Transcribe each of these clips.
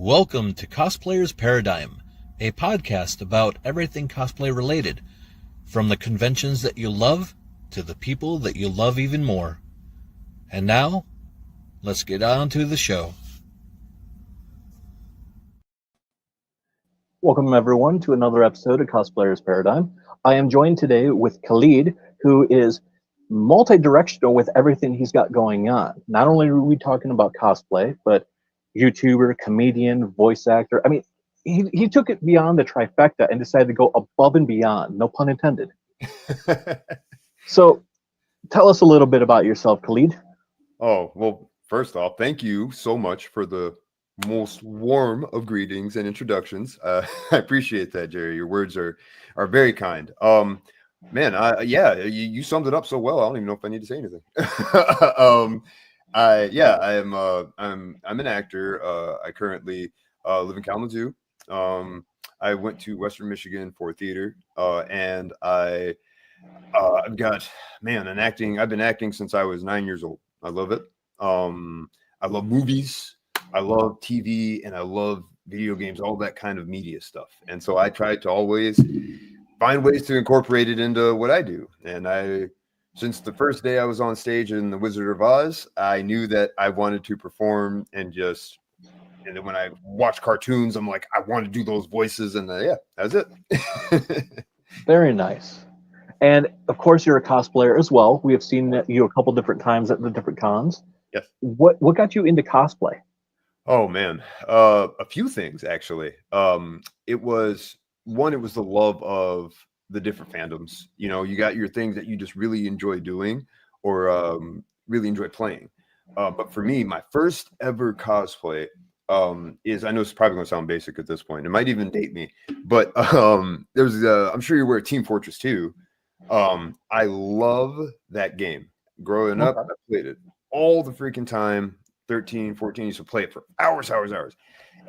Welcome to Cosplayers Paradigm, a podcast about everything cosplay related, from the conventions that you love to the people that you love even more. And now, let's get on to the show. Welcome everyone to another episode of Cosplayers Paradigm. I am joined today with Khalid, who is multi-directional with everything he's got going on. Not only are we talking about cosplay, but YouTuber, comedian, voice actor. I mean, he took it beyond the trifecta and decided to go above and beyond, no pun intended. So tell us a little bit about yourself, Khalid. Oh, well, first off, thank you so much for the most warm of greetings and introductions. I appreciate that, Jerry. Your words are very kind. Man, you summed it up so well. I don't even know if I need to say anything. I'm an actor. I currently live in Kalamazoo. I went to Western Michigan for theater, and I've been acting since I was 9 years old. I love it. I love movies. I love TV, and I love video games, all that kind of media stuff. And so I try to always find ways to incorporate it into what I do. And since the first day I was on stage in The Wizard of Oz, I knew that I wanted to perform and then when I watch cartoons, I'm like, I want to do those voices. And that's it. Very nice. And of course, you're a cosplayer as well. We have seen you a couple different times at the different cons. Yes. What got you into cosplay? Oh man, a few things actually. It was the love of the different fandoms. You know, you got your things that you just really enjoy doing or really enjoy playing. But for me, my first ever cosplay is, I know it's probably gonna sound basic at this point. It might even date me, but I'm sure you're aware of Team Fortress 2. I love that game. Growing up, I played it all the freaking time. 13, 14, used to play it for hours.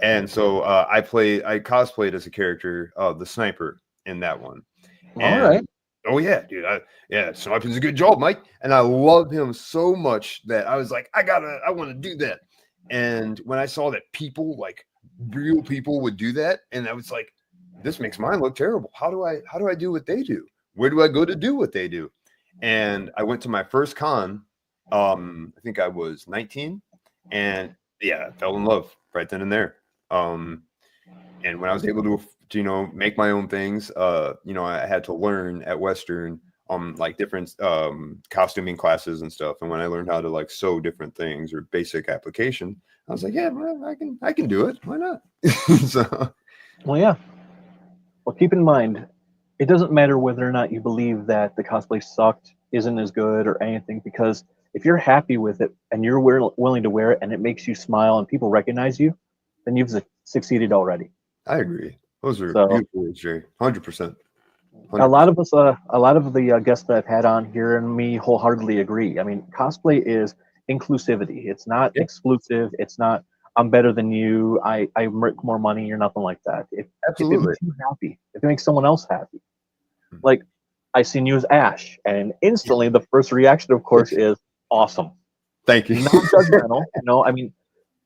And so I cosplayed as a character, the sniper in that one. And, all right. Oh yeah, dude. Sniping's a good job, Mike. And I love him so much that I was like, I want to do that. And when I saw that real people would do that, and I was like, this makes mine look terrible. How do I do what they do? Where do I go to do what they do? And I went to my first con. I think I was 19. And I fell in love right then and there. And when I was able to make my own things, I had to learn at Western different costuming classes and stuff. And when I learned how to sew different things or basic application, I was like, yeah, well, I can do it. Why not? Well, keep in mind, it doesn't matter whether or not you believe that the cosplay sucked, isn't as good or anything, because if you're happy with it and you're willing to wear it and it makes you smile and people recognize you, then you've succeeded already. I agree. Those are beautiful words, Jerry. 100%. A lot of the guests that I've had on here and me wholeheartedly agree. I mean, cosplay is inclusivity. It's not exclusive. It's not, I'm better than you. I make more money or nothing like that. Absolutely. If it makes you happy, if it makes someone else happy. Like, I seen you as Ash, and instantly the first reaction, of course, is awesome. Thank you. Non-judgmental. I mean,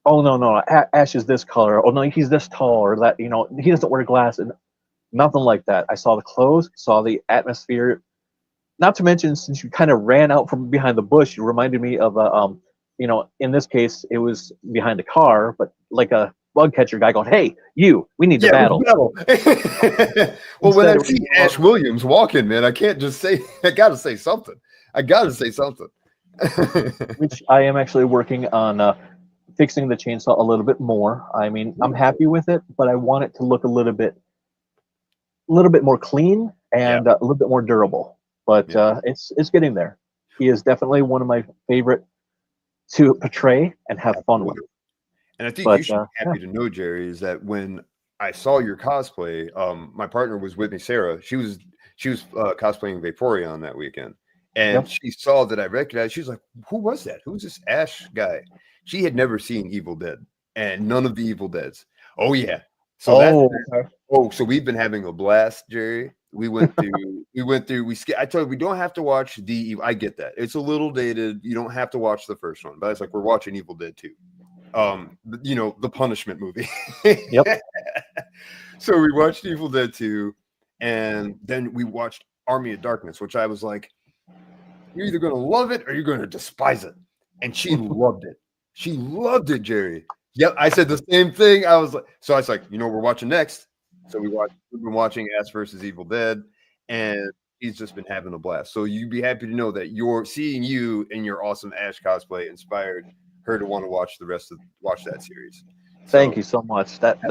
oh no, Ash is this color. Oh no, he's this tall, or that. He doesn't wear glasses. Nothing like that. I saw the clothes, saw the atmosphere. Not to mention, since you kind of ran out from behind the bush, you reminded me of in this case, it was behind a car, but like a bug catcher guy going, "Hey, we need to battle." Well, when I see Ash Williams walking, man, I can't just say. I gotta say something. Which I am actually working on fixing the chainsaw a little bit more. I mean, I'm happy with it, but I want it to look a little bit more clean and a little bit more durable. But it's getting there. He is definitely one of my favorite to portray and have fun with. And I think you should be happy to know, Jerry, is that when I saw your cosplay, my partner was with me, Sarah. She was cosplaying Vaporeon that weekend. And she saw that I recognized. She was like, "Who was that? Who's this Ash guy?" She had never seen Evil Dead and none of the Evil Deads. Oh yeah. So so we've been having a blast, Jerry. I told you we don't have to watch I get that. It's a little dated. You don't have to watch the first one, but it's like we're watching Evil Dead 2. the punishment movie. Yep. So we watched Evil Dead 2, and then we watched Army of Darkness, which I was like, you're either going to love it or you're going to despise it. And she loved it. She loved it, Jerry. Yep, I said the same thing. I was like, we're watching next. So we've been watching Ash versus Evil Dead, and he's just been having a blast. So you'd be happy to know that seeing you in your awesome Ash cosplay inspired her to want to watch that series. Thank you so much. That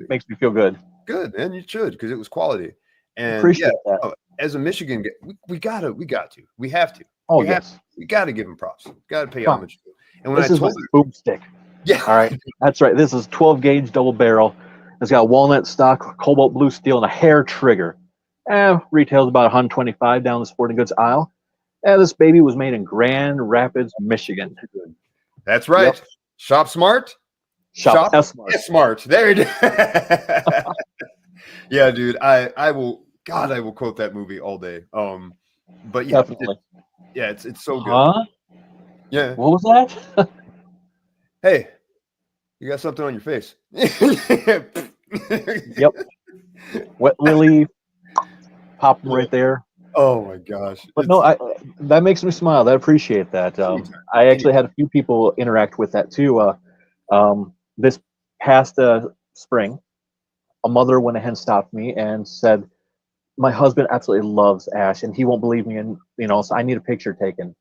makes me feel good. Good, man. You should, because it was quality. And Appreciate that. As a Michigan guy, we have to. Oh, yes. We got to give him props. Got to pay homage to him. And when this is my boomstick. Yeah. All right. That's right. This is 12 gauge double barrel. It's got walnut stock, cobalt blue steel, and a hair trigger. Retails about $125 down the sporting goods aisle. This baby was made in Grand Rapids, Michigan. That's right. Yep. Shop smart. Shop S-Smart. S-Smart. There it is. Yeah, dude. I will quote that movie all day. But yeah, definitely. It's so good. Huh? Yeah. What was that? Hey, you got something on your face. Yep. Wet Willy popped right there. Oh my gosh. But no, that makes me smile. I appreciate that. I actually had a few people interact with that too. This past spring, a mother went ahead and stopped me and said, my husband absolutely loves Ash and he won't believe me, and so I need a picture taken.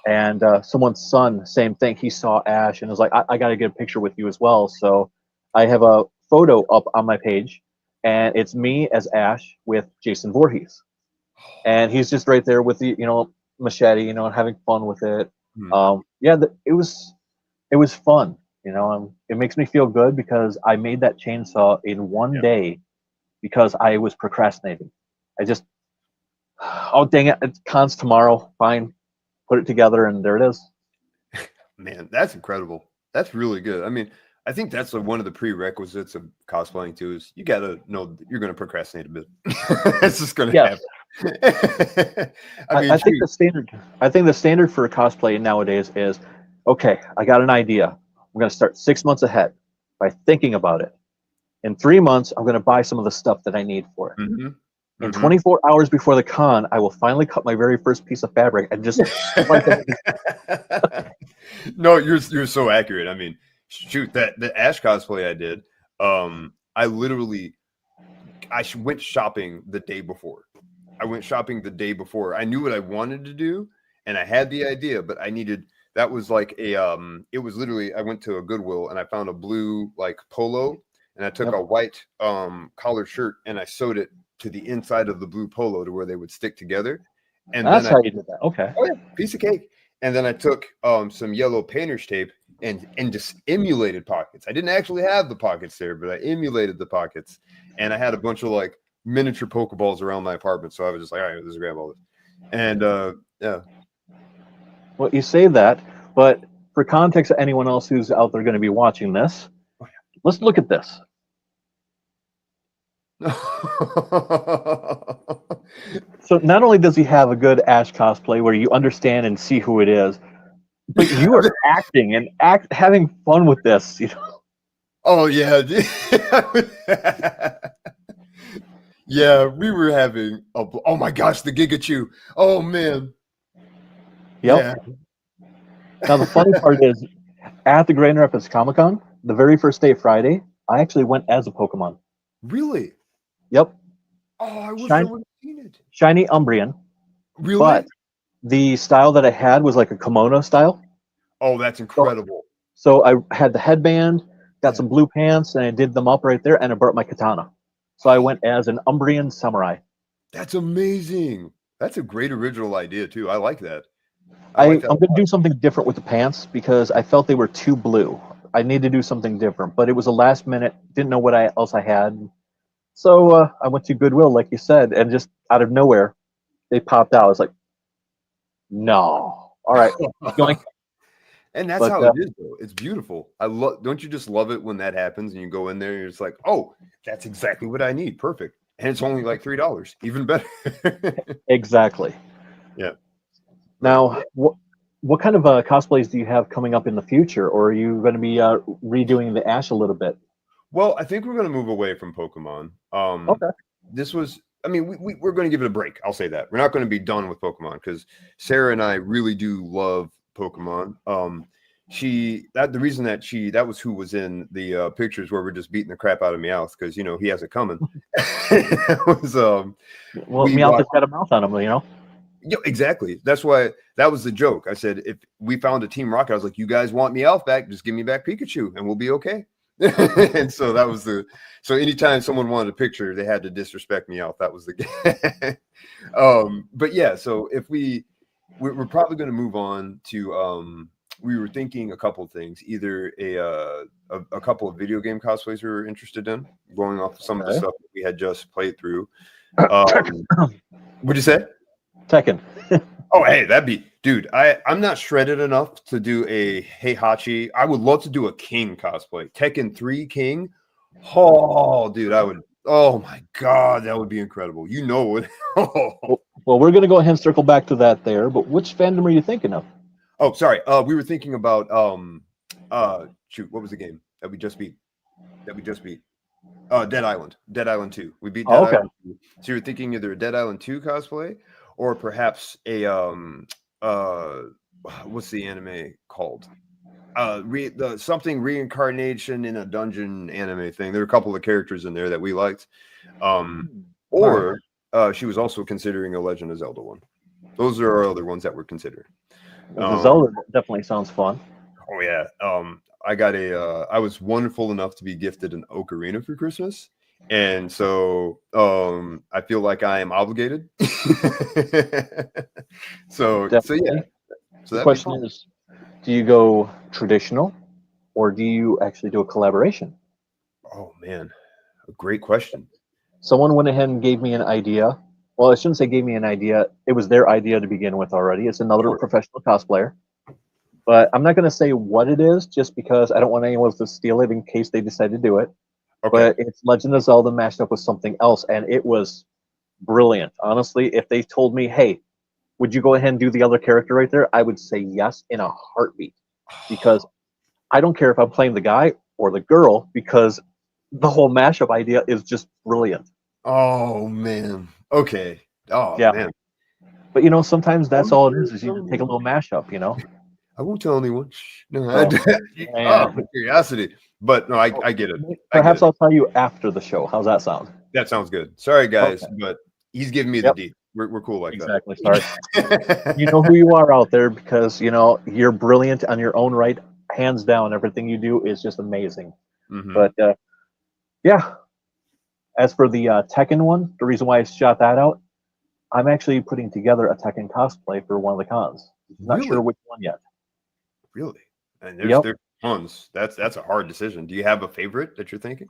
And someone's son, same thing, he saw Ash and was like, I got to get a picture with you as well. So I have a photo up on my page, and it's me as Ash with Jason Voorhees, and he's just right there with the machete, having fun with it. It was fun. It makes me feel good because I made that chainsaw in one day because I was procrastinating. Oh dang it, it's cons tomorrow. Fine, put it together, and there it is. Man, that's incredible. That's really good. I mean, I think that's one of the prerequisites of cosplaying too. Is you got to know that you're going to procrastinate a bit. It's just going to happen. I think the standard for a cosplay nowadays is, okay, I got an idea. I'm going to start 6 months ahead by thinking about it. In 3 months, I'm going to buy some of the stuff that I need for it. Mm-hmm. In 24 hours before the con, I will finally cut my very first piece of fabric and just No, you're so accurate. I mean, shoot, the Ash cosplay I did, I went shopping the day before. I knew what I wanted to do, and I had the idea, but that was like it was literally, I went to a Goodwill and I found a blue like polo, and I took a white collared shirt and I sewed it to the inside of the blue polo to where they would stick together. And that's how you did that. Okay. Oh yeah, piece of cake. And then I took some yellow painter's tape and just emulated pockets. I didn't actually have the pockets there, but I emulated the pockets. And I had a bunch of like miniature Pokeballs around my apartment. So I was just like, all right, let's grab all this. And yeah. Well, you say that, but for context of anyone else who's out there going to be watching this, let's look at this. So not only does he have a good Ash cosplay where you understand and see who it is, but you are acting and having fun with this, Oh yeah. Yeah, we were having oh my gosh, the Gigachew. Oh man. Yep. Yeah. Now the funny part is, at the Grand Rapids Comic Con, the very first day, Friday, I actually went as a Pokemon. Really? Yep. Oh, I wish I would have seen it. Shiny Umbreon. Really? But the style that I had was like a kimono style. Oh, that's incredible. So I had the headband, got some blue pants, and I did them up right there, and I brought my katana. So I went as an Umbreon samurai. That's amazing. That's a great original idea, too. I like that. I'm going to do something different with the pants because I felt they were too blue. I need to do something different, but it was a last minute, didn't know what else I had. So I went to Goodwill, like you said, and just out of nowhere, they popped out. I was like, no. All right. And that's how it is, though. It's beautiful. Don't you just love it when that happens and you go in there and you're just like, oh, that's exactly what I need. Perfect. And it's only like $3. Even better. Exactly. Yeah. Now, what kind of cosplays do you have coming up in the future, or are you going to be redoing the Ash a little bit? Well, I think we're going to move away from Pokemon. Okay. This was, I mean, we're going to give it a break. I'll say that. We're not going to be done with Pokemon because Sarah and I really do love Pokemon. The reason that was who was in the pictures where we're just beating the crap out of Meowth because, he has it coming. That was, Well, Meowth has got a mouth on him, you know? Yeah, exactly. That's why that was the joke. I said, if we found a Team Rocket, I was like, you guys want Meowth back, just give me back Pikachu and we'll be okay. And so that was so anytime someone wanted a picture, they had to disrespect Meowth. That was the game. But yeah, so if we're probably going to move on to we were thinking a couple of things, either a couple of video game cosplays we were interested in, going off of some of the stuff that we had just played through. What'd you say? Tekken. Oh, hey, dude, I'm not shredded enough to do a Heihachi. I would love to do a King cosplay. Tekken 3 King. Oh, dude, oh my God, that would be incredible. You know it. Well, we're going to go ahead and circle back to that there, but which fandom are you thinking of? Oh, sorry. We were thinking about, shoot, what was the game that we just beat? Dead Island 2. We beat Dead Island 2. So you're thinking either a Dead Island 2 cosplay or perhaps a what's the anime called? Something reincarnation in a dungeon anime thing. There are a couple of characters in there that we liked. Or she was also considering a Legend of Zelda one. Those are our other ones that we're considering. The Zelda definitely sounds fun. Oh yeah. I was wonderful enough to be gifted an ocarina for Christmas. And so I feel like I am obligated. So yeah. So the question is, do you go traditional or do you actually do a collaboration? Oh man, a great question. Someone went ahead and gave me an idea. Well, I shouldn't say gave me an idea. It was their idea to begin with already. It's another professional cosplayer. But I'm not going to say what it is just because I don't want anyone to steal it in case they decide to do it. Okay. But it's Legend of Zelda mashed up with something else, and it was brilliant. Honestly, if they told me, hey, would you go ahead and do the other character right there? I would say yes in a heartbeat. Because I don't care if I'm playing the guy or the girl, because the whole mashup idea is just brilliant. Oh, man. Okay. Oh, yeah. Man. But, sometimes that's all it is you take a little mashup, I won't tell anyone. No, for curiosity. But no, I get it. Perhaps I'll tell you after the show. How's that sound? That sounds good. Sorry, guys, but he's giving me the deep. We're cool like that. Exactly. Sorry. You know who you are out there because, you're brilliant on your own right. Hands down, everything you do is just amazing. Mm-hmm. But, yeah. As for the Tekken one, the reason why I shot that out, I'm actually putting together a Tekken cosplay for one of the cons. Not sure which one yet. Really? And there's tons. That's a hard decision. Do you have a favorite that you're thinking?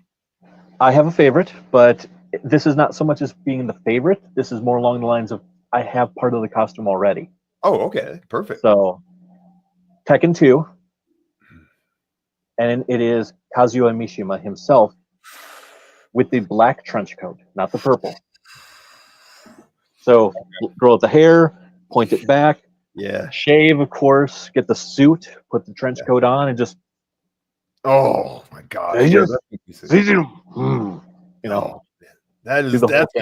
I have a favorite, but this is not so much as being the favorite. This is more along the lines of I have part of the costume already. Oh, okay. Perfect. So Tekken 2, and it is Kazuya Mishima himself with the black trench coat, not the purple. So grow out the hair, point it back. Yeah. Shave, of course, get the suit, put the trench coat on, and just. Oh my God! That's going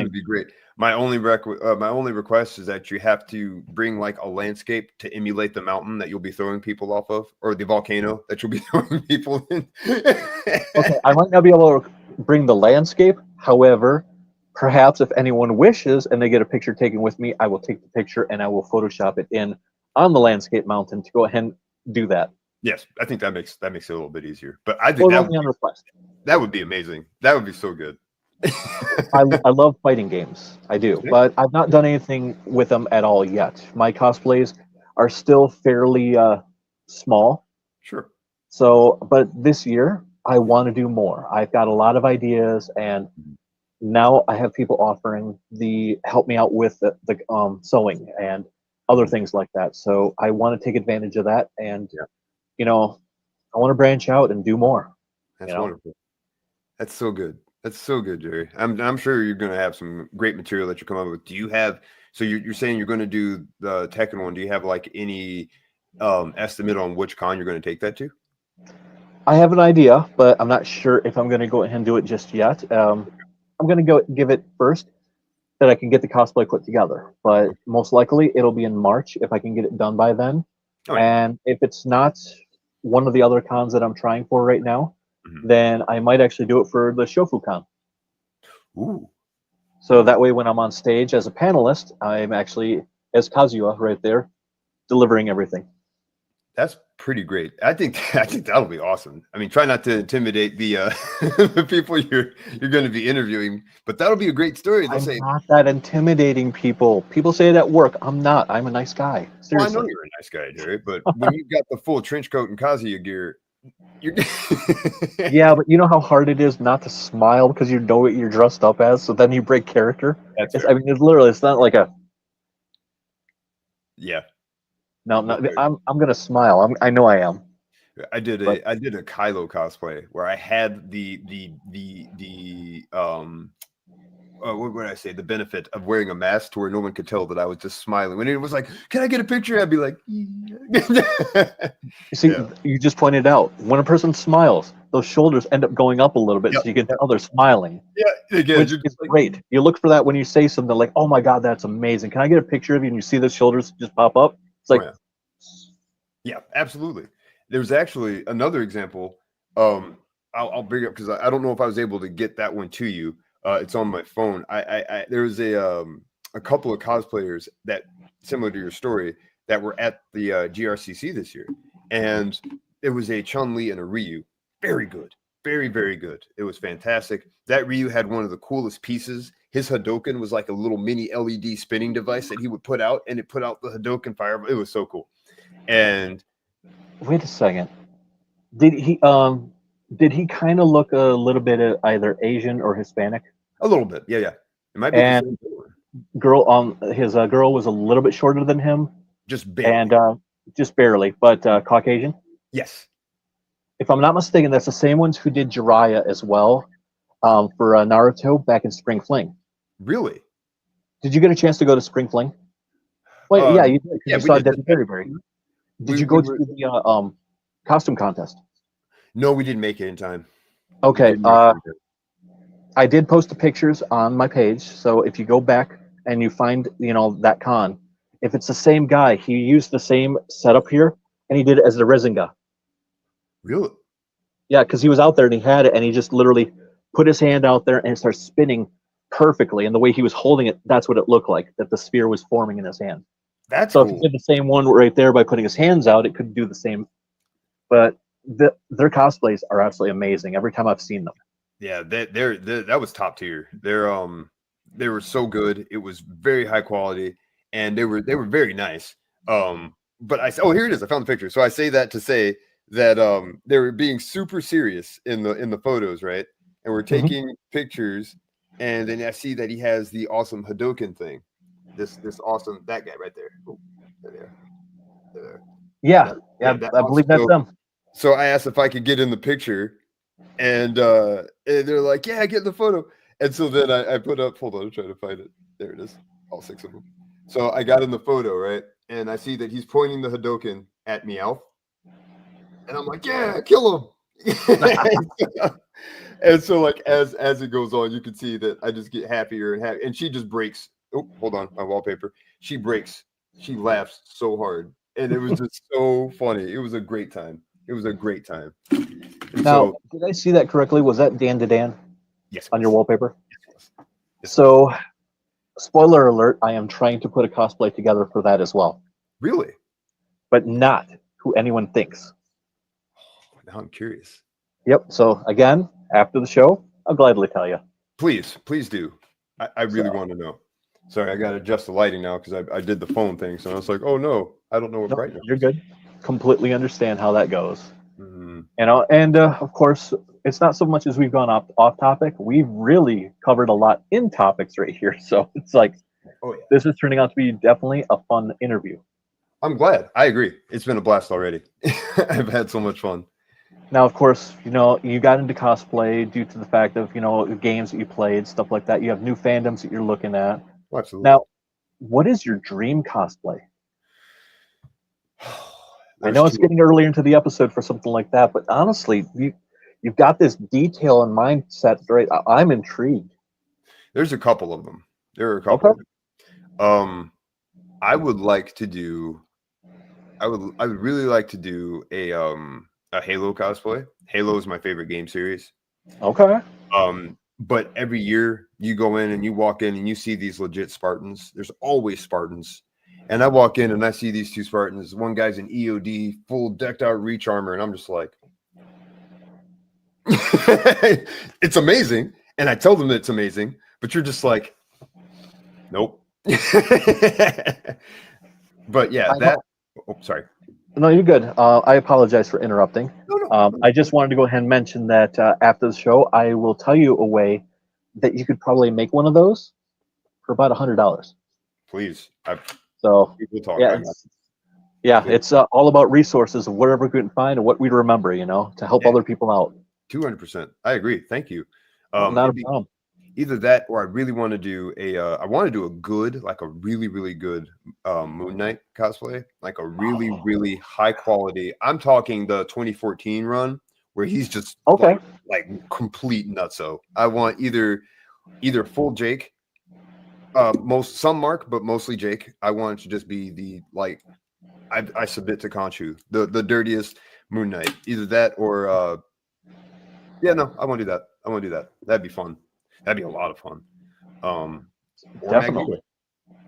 to be great. My only request is that you have to bring like a landscape to emulate the mountain that you'll be throwing people off of, or the volcano that you'll be throwing people in. Okay, I might not be able to bring the landscape. However, perhaps if anyone wishes and they get a picture taken with me, I will take the picture and I will Photoshop it in on the landscape mountain to go ahead and do that. Yes, I think that makes it a little bit easier. But I think that would be amazing. That would be so good. I love fighting games. I do, but I've not done anything with them at all yet. My cosplays are still fairly small. Sure. So, but this year I want to do more. I've got a lot of ideas, and now I have people offering help me out with the sewing and other things like that. So I want to take advantage of that, and I want to branch out and do more. That's wonderful. That's so good. That's so good, Jerry. I'm sure you're going to have some great material that you come up with. Do you have? So you're saying you're going to do the Tekken one. Do you have like any estimate on which con you're going to take that to? I have an idea, but I'm not sure if I'm going to go ahead and do it just yet. I'm going to go give it first that I can get the cosplay put together. But most likely it'll be in March if I can get it done by then. Oh, yeah. And if it's not one of the other cons that I'm trying for right now, Mhm. then I might actually do it for the Shofukan. Ooh. So that way, when I'm on stage as a panelist, I'm actually, as Kazuya right there, delivering everything. That's pretty great. I think that'll be awesome. I mean, try not to intimidate the the people you're going to be interviewing, but that'll be a great story. They'll I'm say, not that intimidating, people. People say it at work. I'm not. I'm a nice guy. "Well, I Seriously. know you're a nice guy, Jerry, but when you've got the full trench coat and Kazuya gear, you're Yeah, but you know how hard it is not to smile because you know what you're dressed up as, so then you break character. That's It's, fair. I mean, it's literally. It's not like a Yeah. no. That's No, fair. I'm gonna smile. I know I am. I did But a Kylo cosplay where I had the what would I say, the benefit of wearing a mask to where no one could tell that I was just smiling. When it was like, "Can I get a picture?" I'd be like, "Yeah." you see, Yeah. you just pointed out when a person smiles, those shoulders end up going up a little bit, Yep, so you can yep. tell they're smiling, Yeah, again, which you're is just like, great. You look for that when you say something like, "Oh my God, that's amazing! Can I get a picture of you?" And you see the shoulders just pop up. It's "Oh like, yeah, yeah, absolutely." There's actually another example. I'll bring up because I don't know if I was able to get that one to you. It's on my phone. There was a couple of cosplayers that similar to your story that were at the GRCC this year, and it was a Chun Li and a Ryu. Very good, very very good. It was fantastic. That Ryu had one of the coolest pieces. His Hadoken was like a little mini LED spinning device that he would put out, and it put out the Hadoken fire. It was so cool. And wait a second. Did he kind of look a little bit either Asian or Hispanic? a little bit, yeah, yeah. It might be the same And thing. girl his girl was a little bit shorter than him, Just barely. and just barely, but Caucasian. Yes. If I'm not mistaken, that's the same ones who did Jiraiya as well for Naruto back in Spring Fling. Really? Did you get a chance to go to Spring Fling? Well, yeah, you did because Yeah, you we saw did. Debbie Berry. Did you We go to were the costume contest? no, we didn't make it in time. We Okay, didn't make it in time. I did post the pictures on my page, so if you go back and you find that con, if it's the same guy, he used the same setup here, and he did it as the Rezinga. Really? Yeah, because he was out there and he had it, and he just literally put his hand out there and it started spinning perfectly. And the way he was holding it, that's what it looked like, that the sphere was forming in his hand. That's So if he cool. did the same one right there by putting his hands out, it could do the same. But their cosplays are absolutely amazing every time I've seen them. Yeah, that was top tier. They were so good. It was very high quality, and they were very nice. But here it is. I found the picture. So I say that to say that they were being super serious in the photos, right? And we're taking pictures, and then I see that he has the awesome Hadoken thing. This awesome that guy right there. Oh, there. Yeah, yeah, That I awesome. believe that's them. So I asked if I could get in the picture, and they're like, "Yeah, get in the photo." And so then I put up. Hold on, I'm trying to find it. There it is. All six of them. So I got in the photo, right, and I see that he's pointing the Hadoken at Meowth, and I'm like, "Yeah, kill him!" And so like as it goes on, you can see that I just get happier and happy. And she just breaks. Oh, hold on, my wallpaper. She breaks. She laughs so hard, and it was just so funny. It was a great time. It was a great time. And Now, so did I see that correctly? Was that Dan to Dan yes, on your wallpaper? yes, yes. So, spoiler alert, I am trying to put a cosplay together for that as well, Really? but not who anyone thinks. Now I'm curious. Yep. So again, after the show, I'll gladly tell you. Please do. I really want to know. Sorry, I got to adjust the lighting now because I did the phone thing. So I was like, oh no, I don't know what Nope, brightness. you're good. Completely understand how that goes. Mm-hmm. And of course, it's not so much as we've gone off topic. We've really covered a lot in topics right here. So it's like, oh yeah, this is turning out to be definitely a fun interview. I'm glad. I agree. It's been a blast already. I've had so much fun. Now, of course, you got into cosplay due to the fact of, the games that you played, stuff like that. You have new fandoms that you're looking at. Oh, absolutely. Now, what is your dream cosplay? I know it's getting earlier into the episode for something like that, but honestly, you've got this detail and mindset. Right, I'm intrigued. There's a couple of them. There are a couple. Of them. I would like to do. I would really like to do a Halo cosplay. Halo is my favorite game series. Okay. But every year you go in and you walk in and you see these legit Spartans. There's always Spartans. And I walk in and I see these two Spartans. One guy's in EOD, full decked out reach armor, and I'm just like, it's amazing. And I tell them that it's amazing, but you're just like, nope. But yeah, sorry. No, you're good. I apologize for interrupting. No. I just wanted to go ahead and mention that after the show, I will tell you a way that you could probably make one of those for about $100. Please. So we'll talk. It's all about resources of whatever we can find and what we remember, to help other people out. 200%. I agree. Thank you. Not a problem. Either that, or I really want to do a good, like a really, really good Moon Knight cosplay, like a really, really high quality. I'm talking the 2014 run where he's just like complete nutso. I want either full Jake, some Mark, but mostly Jake. I want it to just be the I submit to Conchu, the dirtiest Moon Knight. Either that or I want to do that. That'd be fun. That'd be a lot of fun. Definitely.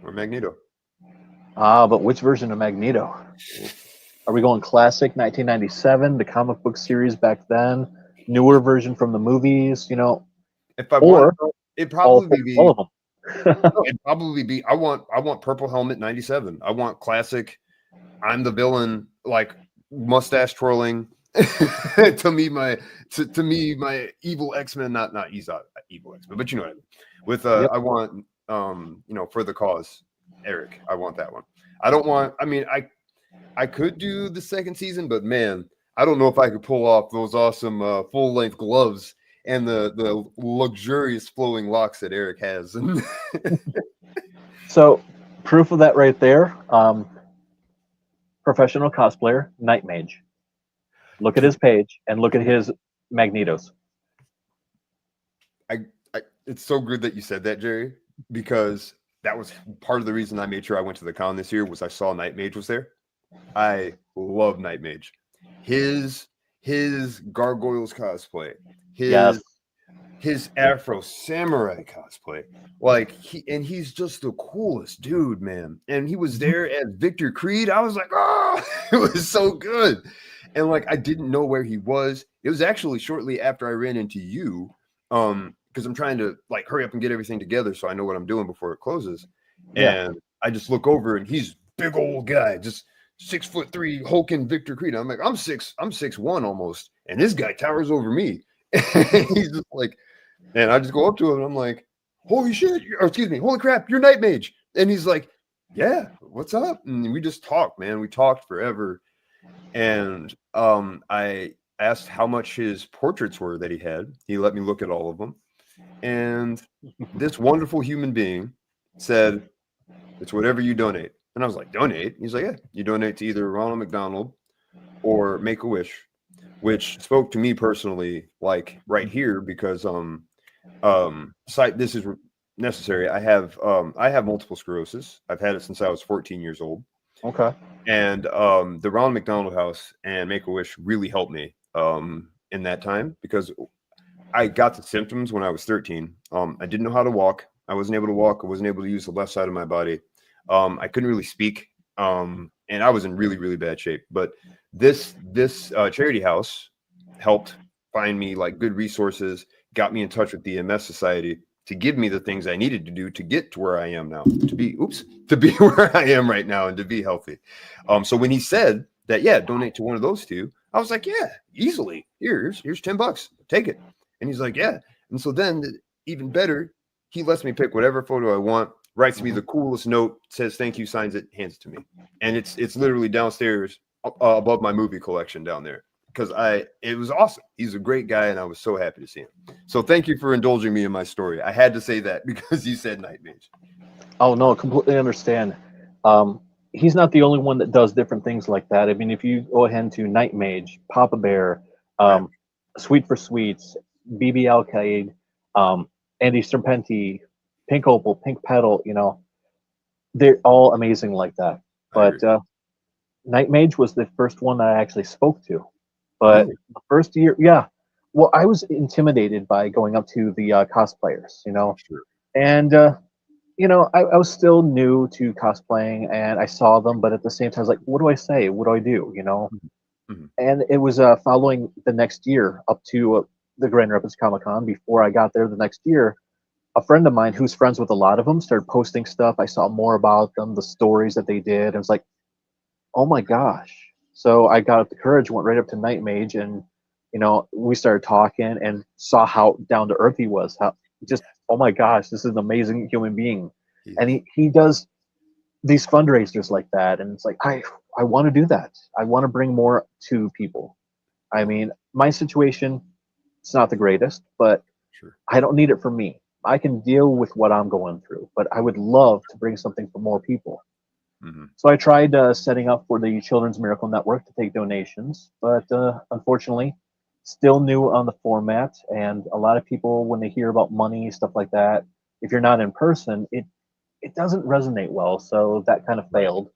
Magneto. But which version of Magneto? Are we going classic 1997, the comic book series back then, newer version from the movies? If I want, it'd probably be all of them. It'd probably be. I want Purple Helmet 97. I want classic. I'm the villain, like mustache twirling. to me, my evil X-Men, not evil X-Men, but you know what I mean. With I want for the cause, Eric. I want that one. I don't want. I mean, I could do the second season, but man, I don't know if I could pull off those awesome full length gloves and the luxurious flowing locks that Eric has. So, proof of that right there. Professional cosplayer, Night Mage. Look at his page and look at his Magnetos. It's so good that you said that, Jerry, because that was part of the reason I made sure I went to the con this year was I saw Night Mage was there. I love Night Mage. His Gargoyles cosplay, his Afro Samurai cosplay, he's just the coolest dude, man. And he was there as Victor Creed. I was like, oh, it was so good. And I didn't know where he was. It was actually shortly after I ran into you, because I'm trying to hurry up and get everything together so I know what I'm doing before it closes. Yeah. And I just look over and he's big old guy, just 6'3" hulking Victor Creed. I'm like, I'm 6'1" almost, and this guy towers over me. He's just and I just go up to him and I'm like, holy shit, holy crap, you're Night Mage. And he's like, yeah, what's up? And we just talked, man. We talked forever. And I asked how much his portraits were that he had. He let me look at all of them. And this wonderful human being said, it's whatever you donate. And I was like, donate? He's like, yeah, you donate to either Ronald McDonald or Make-A-Wish, which spoke to me personally, right here, because this is necessary. I have multiple sclerosis. I've had it since I was 14 years old. Okay. And the Ronald McDonald House and Make-A-Wish really helped me in that time, because I got the symptoms when I was 13. I didn't know how to walk. I wasn't able to walk. I wasn't able to use the left side of my body. I couldn't really speak. And I was in really, really bad shape. But this charity house helped find me good resources, got me in touch with the MS Society to give me the things I needed to do to get to where I am now, to be where I am right now and to be healthy. So when he said that, yeah, donate to one of those two, I was like, yeah, easily. Here's $10. Take it. And he's like, yeah. And so then even better, he lets me pick whatever photo I want, writes me the coolest note, says thank you, signs it, hands it to me. And it's literally downstairs above my movie collection down there, because it was awesome. He's a great guy, and I was so happy to see him. So thank you for indulging me in my story. I had to say that because you said Night Mage. Oh, no, I completely understand. he's not the only one that does different things like that. I mean, if you go ahead to Night Mage, Papa Bear, Right. Sweet for Sweets, BB Alcaide, Andy Serpenti, Pink Opal, Pink Petal, they're all amazing like that. I But agree. Night Mage was the first one that I actually spoke to. But Really? the first year, yeah. Well, I was intimidated by going up to the cosplayers, Sure. and I was still new to cosplaying, and I saw them, but at the same time, I was like, what do I say? What do I do? Mhm. Mhm. And it was following the next year up to the Grand Rapids Comic Con. Before I got there the next year, a friend of mine who's friends with a lot of them started posting stuff. I saw more about them, the stories that they did. And it's like, oh my gosh. So I got up the courage, went right up to Night Mage, and we started talking and saw how down to earth he was. How just, oh my gosh, this is an amazing human being. And Yes. he does these fundraisers like that, and it's like I want to do that. I want to bring more to people. I No, mean, my situation, it's not the greatest, but sure. I don't need it for me. I can deal with what I'm going through, but I would love to bring something for more people. Hmm. So I tried setting up for the Children's Miracle Network to take donations, but unfortunately, still new on the format. And a lot of people, when they hear about money, stuff like that, if you're not in person, it doesn't resonate well. So that kind of Right. failed.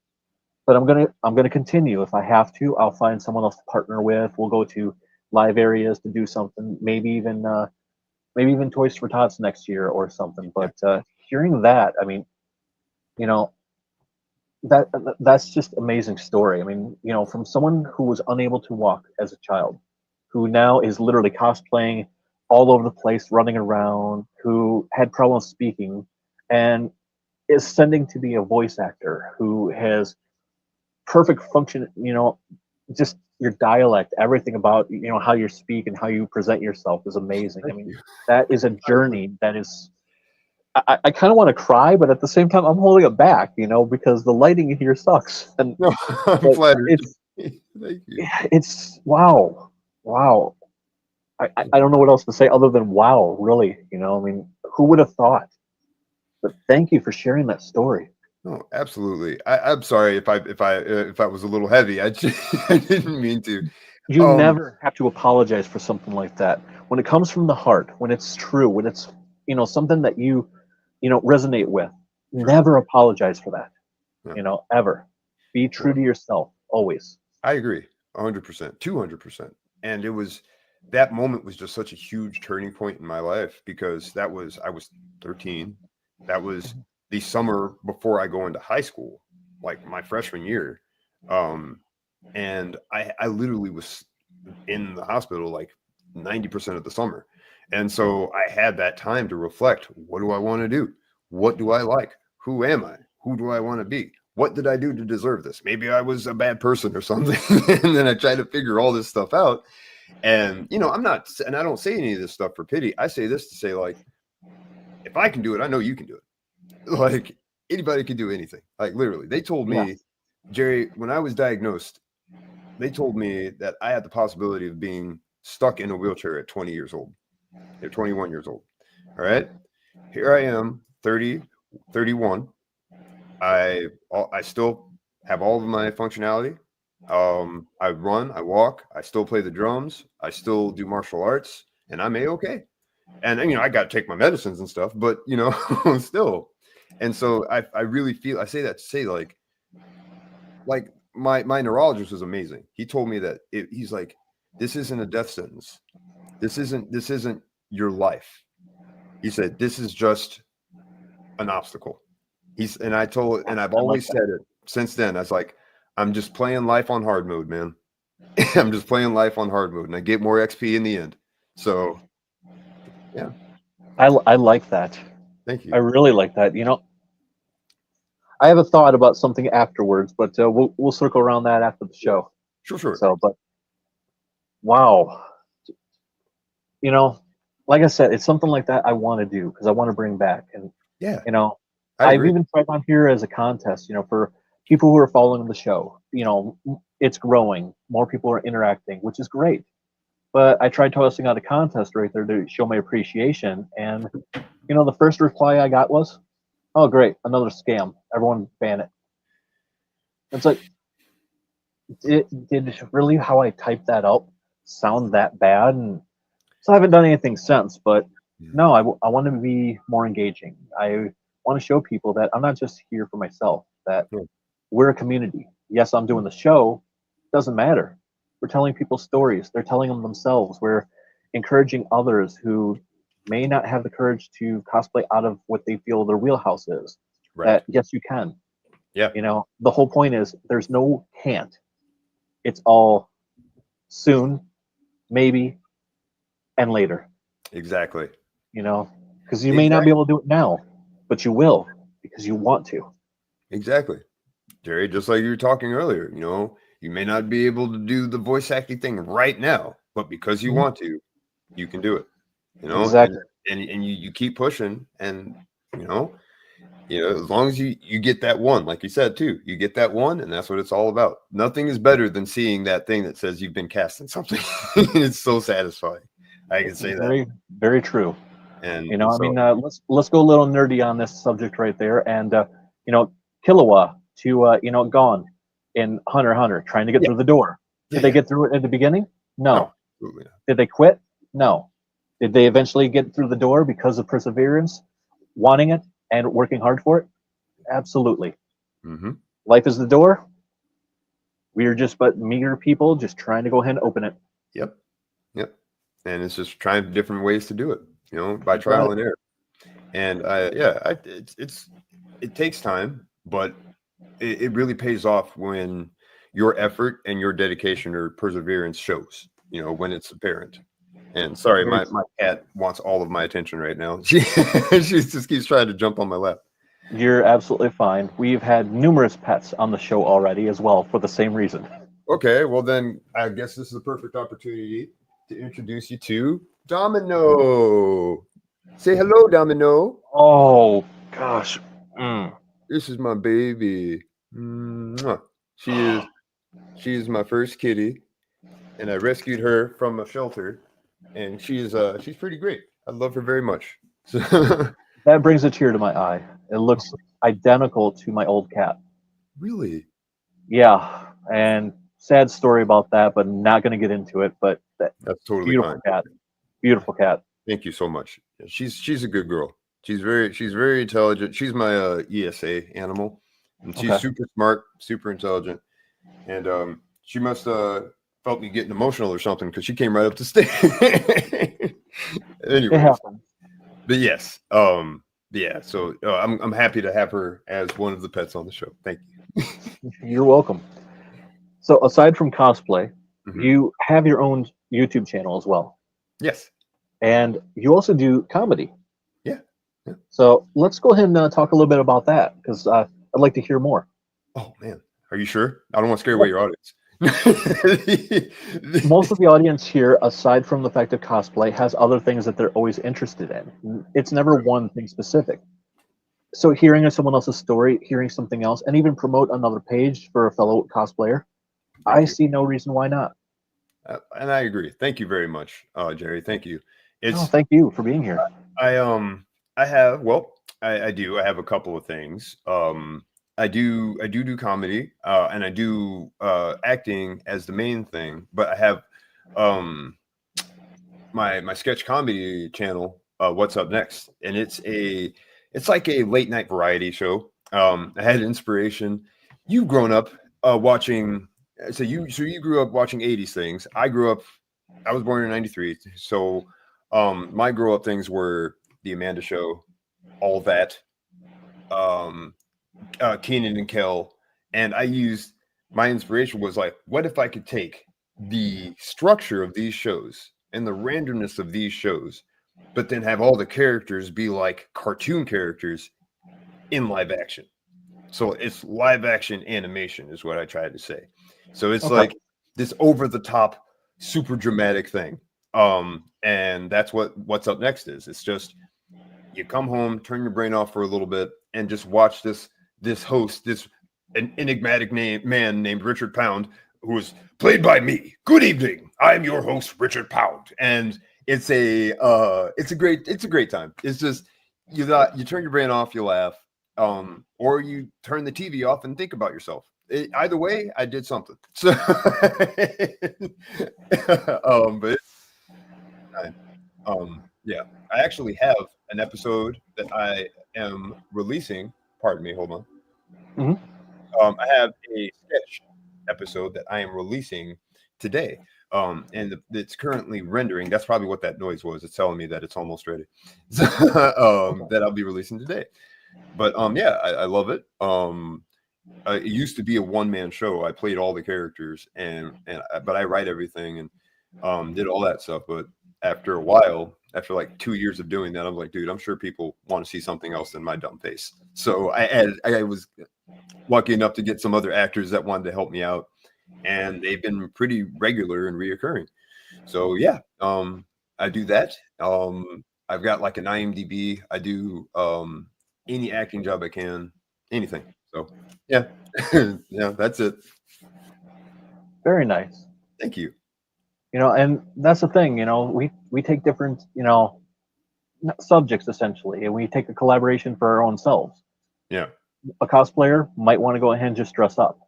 But I'm gonna continue. If I have to, I'll find someone else to partner with. We'll go to live areas to do something. Maybe even Toys for Tots next year or something. Yeah. But hearing that, I mean, you know, that's just amazing story. I mean, from someone who was unable to walk as a child, who now is literally cosplaying all over the place, running around, who had problems speaking, and is sending to be a voice actor, who has perfect function, just your dialect, everything about how you speak and how you present yourself is amazing. I Thank mean, you. that is a I really, journey that is. I kind of want to cry, but at the same time, I'm holding it back, because the lighting in here sucks. And no, I'm but flattered. it's Thank you. it's wow, wow. I don't know what else to say other than wow. Really, I mean, who would have thought? But thank you for sharing that story. No, absolutely. I'm sorry if I was a little heavy. I didn't mean to. You Um, never have to apologize for something like that. When it comes from the heart, when it's true, when it's something that you resonate with, for sure. never apologize for that. Yeah. Ever. Be true Well, to yourself always. I agree, 100%, 200%. And that moment was just such a huge turning point in my life because I was 13. That was the summer before I go into high school, like my freshman year. Um, and I literally was in the hospital like 90% of the summer. And so I had that time to reflect. What do I want to do? What do I like? Who am I? Who do I want to be? What did I do to deserve this? Maybe I was a bad person or something. And then I tried to figure all this stuff out. And, I'm not, and I don't say any of this stuff for pity. I say this to say, like, if I can do it, I know you can do it. Like, anybody can do anything. Like, literally, they told Yeah. me, Jerry, when I was diagnosed, they told me that I had the possibility of being stuck in a wheelchair at 20 years old. At 21 years old. All right. Here I am, 30, 31. I still have all of my functionality. I run, I walk, I still play the drums, I still do martial arts, and I'm a-okay. And I got to take my medicines and stuff, but still. And so I really feel, I say that to say like my neurologist was amazing. He told me that he's like, this isn't a death sentence. This isn't your life. He said, this is just an obstacle. And I've I like always that. said it since then. I was like, I'm just playing life on hard mode, man. I'm just playing life on hard mode and I get more XP in the end. So yeah, I like that. thank I you. really like that. I have a thought about something afterwards, but we'll circle around that after the Yeah, show. sure. So, but wow, you know, like I said, it's something like that I want to do because I want to bring back. And Yeah, you know, I I've agree. even tried on here as a contest. For people who are following the show. It's growing. More people are interacting, which is great. But I tried tossing out a contest right there to show my appreciation, and the first reply I got was, "Oh, great, another scam. Everyone ban it." It's like, did really how I typed that up sound that bad? And so I haven't done anything since, but no, I want to be more engaging. I want to show people that I'm not just here for myself, that Yeah. we're a community. Yes, I'm doing the show. Doesn't matter. We're telling people stories. They're telling them themselves. We're encouraging others who may not have the courage to cosplay out of what they feel their wheelhouse is. Right. That yes, you can. Yeah. You know, the whole point is there's no can't. It's all soon, maybe, and later. Exactly. You know, because you may not be able to do it now, but you will because you want to. Exactly. Jerry, just like you were talking earlier, you know, you may not be able to do the voice acting thing right now, but because you want to, you can do it. You know, Exactly. and you keep pushing, and you know, as long as you get that one, like you said too, you get that one, and that's what it's all about. Nothing is better than seeing that thing that says you've been cast in something. It's so satisfying. I can say Very, that. very true. And You know, I mean, let's go a little nerdy on this subject right there, and you know, Killua to Gon in Hunter x Hunter trying to get through the door. Did they get through it at the beginning? No. absolutely not. Did they quit? No. Did they eventually get through the door because of perseverance, wanting it, and working hard for it? Absolutely. Mm-hmm. Life is the door. We are just but meager people just trying to go ahead and open it. Yep. And it's just trying different ways to do it, you know, by trial and error. And it takes time, but it really pays off when your effort and your dedication or perseverance shows, you know, when it's apparent. And sorry, my cat wants all of my attention right now. She just keeps trying to jump on my lap. You're absolutely fine. We've had numerous pets on the show already as well for the same reason. Okay, well then I guess this is a perfect opportunity to introduce you to Domino. Say hello, Domino. Oh gosh. This is my baby. Mwah. She is my first kitty, and I rescued her from a shelter, and she's pretty great. I love her very much. So That brings a tear to my eye. It looks identical to my old cat. really? Yeah, and sad story about that, but not going to get into it. But that That's totally beautiful fine. cat, beautiful cat. Thank you so much. She's a good girl. She's very intelligent. She's my ESA animal, and she's super smart, super intelligent, and she must felt me getting emotional or something because she came right up the stairs. Anyway, It happens. but yes, yeah. So I'm happy to have her as one of the pets on the show. Thank you. You're welcome. So aside from cosplay, Mhm. you have your own YouTube channel as well, Yes. and you also do comedy. Yeah. So let's go ahead and talk a little bit about that because I'd like to hear more. Oh man, are you sure? I don't want to scare away your audience. Most of the audience here, aside from the fact of cosplay, has other things that they're always interested in. It's never one thing specific. So hearing someone else's story, hearing something else, and even promote another page for a fellow cosplayer, I see no reason why not. And I agree. Thank you very much, Jerry. Thank you. Thank you for being here. I do. I have a couple of things. I do comedy, and I do acting as the main thing, but I have my sketch comedy channel, What's Up Next, and it's like a late night variety show. I had inspiration. You've grown up watching. So you grew up watching 80s things. I was born in 93. So my grow up things were the Amanda Show, all that, Keenan and Kel. And my inspiration was like, what if I could take the structure of these shows and the randomness of these shows, but then have all the characters be like cartoon characters in live action. So it's live action animation is what I tried to say. So it's like this over the top, super dramatic thing. And that's What's Up Next is. It's just you come home, turn your brain off for a little bit, and just watch this host, an enigmatic man named Richard Pound, who is played by me. Good evening, I'm your host, Richard Pound, and it's a great time. It's just you turn your brain off, you laugh, or you turn the TV off and think about yourself. either way, I did something. So, but yeah, I actually have an episode that I am releasing. Pardon me, hold on. Mhm. I have a sketch episode that I am releasing today. And it's currently rendering. That's probably what that noise was. It's telling me that it's almost ready. So, that I'll be releasing today. But yeah, I love it. It used to be a one-man show. I played all the characters, but I write everything and did all that stuff. But after a while, after like 2 years of doing that, I'm like, dude, I'm sure people want to see something else than my dumb face. So I was lucky enough to get some other actors that wanted to help me out, and they've been pretty regular and reoccurring. So yeah, I do that. I've got like an IMDb. I do any acting job I can, anything. So yeah, yeah, that's it. Very nice. Thank you. And that's the thing. We take different subjects essentially, and we take a collaboration for our own selves. Yeah, A cosplayer might want to go ahead and just dress up,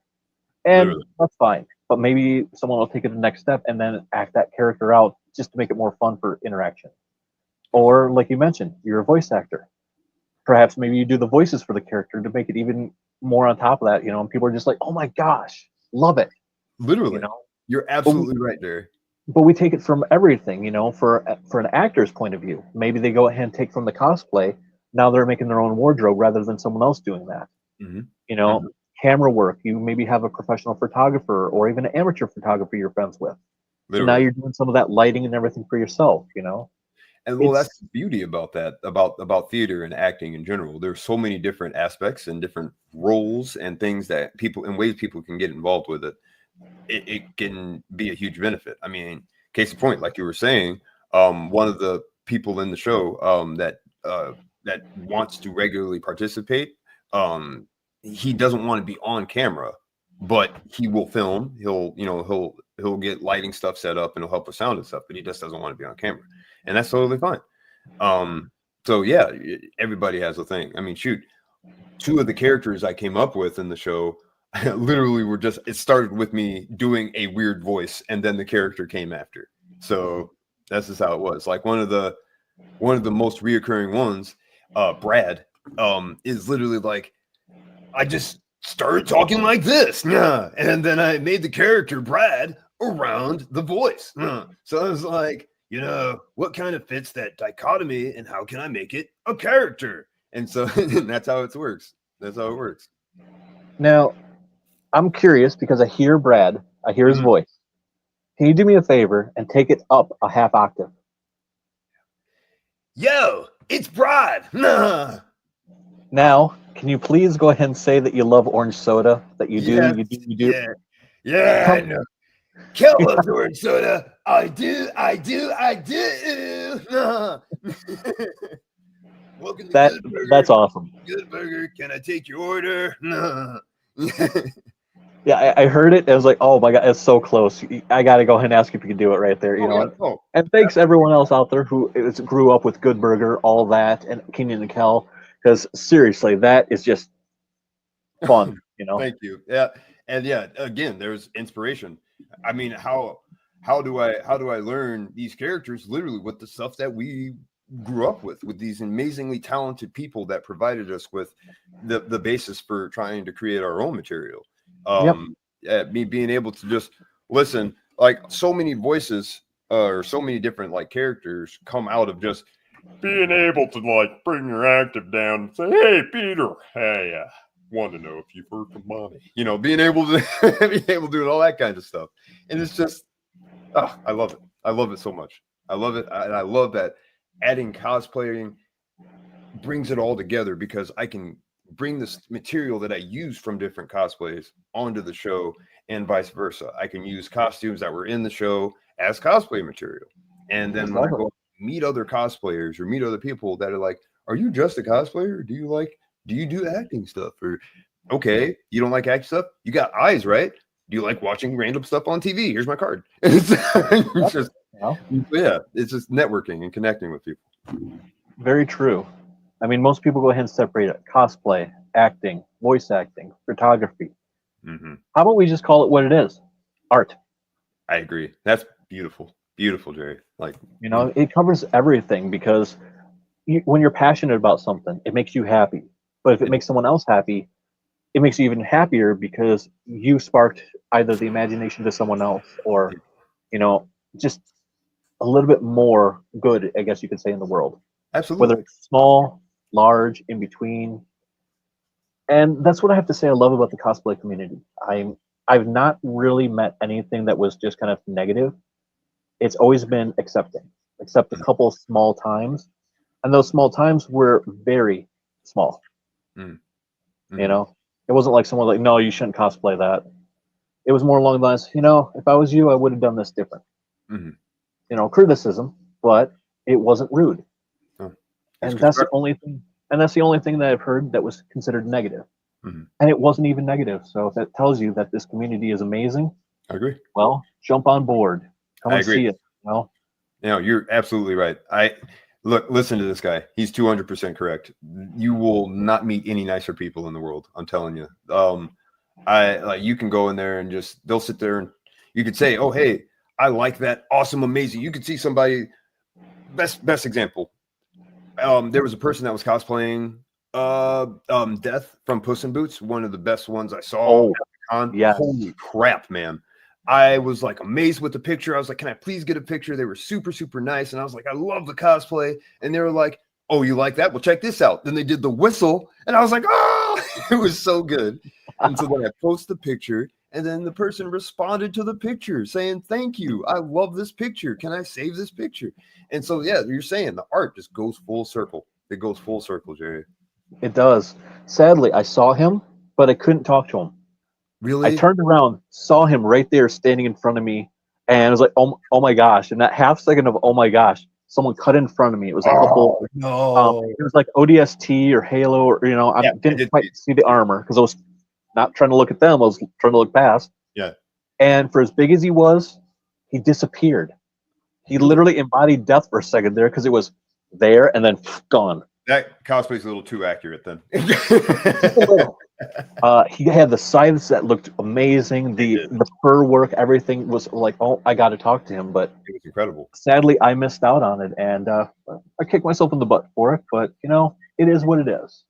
and literally. that's fine. But maybe someone will take it the next step and then act that character out just to make it more fun for interaction. Or, like you mentioned, you're a voice actor. Perhaps maybe you do the voices for the character to make it even more on top of that. And people are just like, "Oh my gosh, love it!" Literally, You know. you're absolutely right there. But we take it from everything. For an actor's point of view, maybe they go ahead and take from the cosplay. Now they're making their own wardrobe rather than someone else doing that. Mm-hmm. You know, camera work. You maybe have a professional photographer or even an amateur photographer you're friends with. So now Literally. you're doing some of that lighting and everything for yourself. And well, It's that's the beauty about that, about theater and acting in general. There's so many different aspects and different roles and things that people and ways people can get involved with it. It can be a huge benefit. I mean, case in point, like you were saying, one of the people in the show that wants to regularly participate, he doesn't want to be on camera, but he will film. He'll get lighting stuff set up and he'll help with sound and stuff, but he just doesn't want to be on camera, and that's totally fine. So yeah, everybody has a thing. I mean, shoot, two of the characters I came up with in the show literally were it started with me doing a weird voice and then the character came after. So that's just how it was. Like one of the most reoccurring ones, Brad, is literally like, I just started talking like this. Yeah. And then I made the character Brad around the voice. So I was like, what kind of fits that dichotomy and how can I make it a character? And so that's how it works. That's how it works. Now, I'm curious because I hear Brad, I hear his voice. Can you do me a favor and take it up a half octave? Yo, it's Brad. Nah. Now, can you please go ahead and say that you love orange soda? That you do, Yes, you do. Yeah, I know. Kel loves orange soda. I do. Nah. Welcome to Good Burger. That's awesome. Good Burger. Can I take your order? Nah. Yeah, I heard it. I was like, oh my god, it's so close. I got to go ahead and ask if you can do it right there. And thanks everyone else out there who grew up with Good Burger, all that, and Kenyon and Kel, because seriously, that is just fun. Thank you. Yeah, and yeah, again, there's inspiration. I mean, how do I learn these characters? Literally with the stuff that we grew up with these amazingly talented people that provided us with the basis for trying to create our own material. Me being able to just listen, like so many voices or so many different like characters come out of just being able to like bring your active down and say, hey Peter, hey, want to know if you've heard from mommy, being able to do all that kind of stuff. And it's just I love it so much. I love it. And I love that adding cosplaying brings it all together because I can bring this material that I use from different cosplays onto the show and vice versa. I can use costumes that were in the show as cosplay material. And then when I go meet other cosplayers or meet other people that are like, are you just a cosplayer? Do you do acting stuff? Or, okay, you don't like acting stuff? You got eyes, right? Do you like watching random stuff on TV? Here's my card. It's just networking and connecting with people. Very true. I mean, most people go ahead and separate it: cosplay, acting, voice acting, photography. Mm-hmm. How about we just call it what it is? Art. I agree. That's beautiful. Beautiful, Jerry. Like, You know, it covers everything because when you're passionate about something, it makes you happy. But if it makes someone else happy, it makes you even happier because you sparked either the imagination to someone else or, you know, just a little bit more good, I guess you could say, in the world. Whether absolutely. it's small, large, in between. And that's what I have to say I love about the cosplay community. I've not really met anything that was just kind of negative. It's always been accepting, except a couple of small times. And those small times were very small. Mm-hmm. You know, it wasn't like someone like, no, you shouldn't cosplay that. It was more along the lines, you know, if I was you, I would have done this different. Mm-hmm. You know, criticism, but it wasn't rude. Oh, And that's the only thing. And that's the only thing that I've heard that was considered negative. Mm-hmm. And it wasn't even negative. So if that tells you that this community is amazing, I agree. well, jump on board. Come I and agree. see it. You know? No, you're absolutely right. Listen to this guy. He's 200% correct. You will not meet any nicer people in the world. I'm telling you. You can go in there and they'll sit there and you could say, oh, hey, I like that. Awesome. Amazing. You could see somebody, best example. There was a person that was cosplaying Death from Puss in Boots, one of the best ones I saw. Yes. Holy crap, man. I was like amazed with the picture. I was like, can I please get a picture? They were super, super nice. And I was like, I love the cosplay. And they were like, oh, you like that? Well, check this out. Then they did the whistle. And I was like, oh, it was so good. And so then I post the picture. And then the person responded to the picture saying, thank you. I love this picture. Can I save this picture? And so, yeah, you're saying the art just goes full circle. It goes full circle, Jerry. It does. Sadly, I saw him, but I couldn't talk to him. Really? I turned around, saw him right there standing in front of me, and I was like, oh my gosh. And that half second of, oh my gosh, someone cut in front of me. It was a couple, it was like ODST or Halo, or, you know, I didn't quite see the armor because I was not trying to look at them. I was trying to look past. Yeah. And for as big as he was, he disappeared. He literally embodied death for a second there because it was there and then gone. That cosplay's a little too accurate then. He had the scythes that looked amazing. The fur work, everything was like, oh, I got to talk to him. But it was incredible. Sadly, I missed out on it, and I kicked myself in the butt for it. But you know, it is what it is.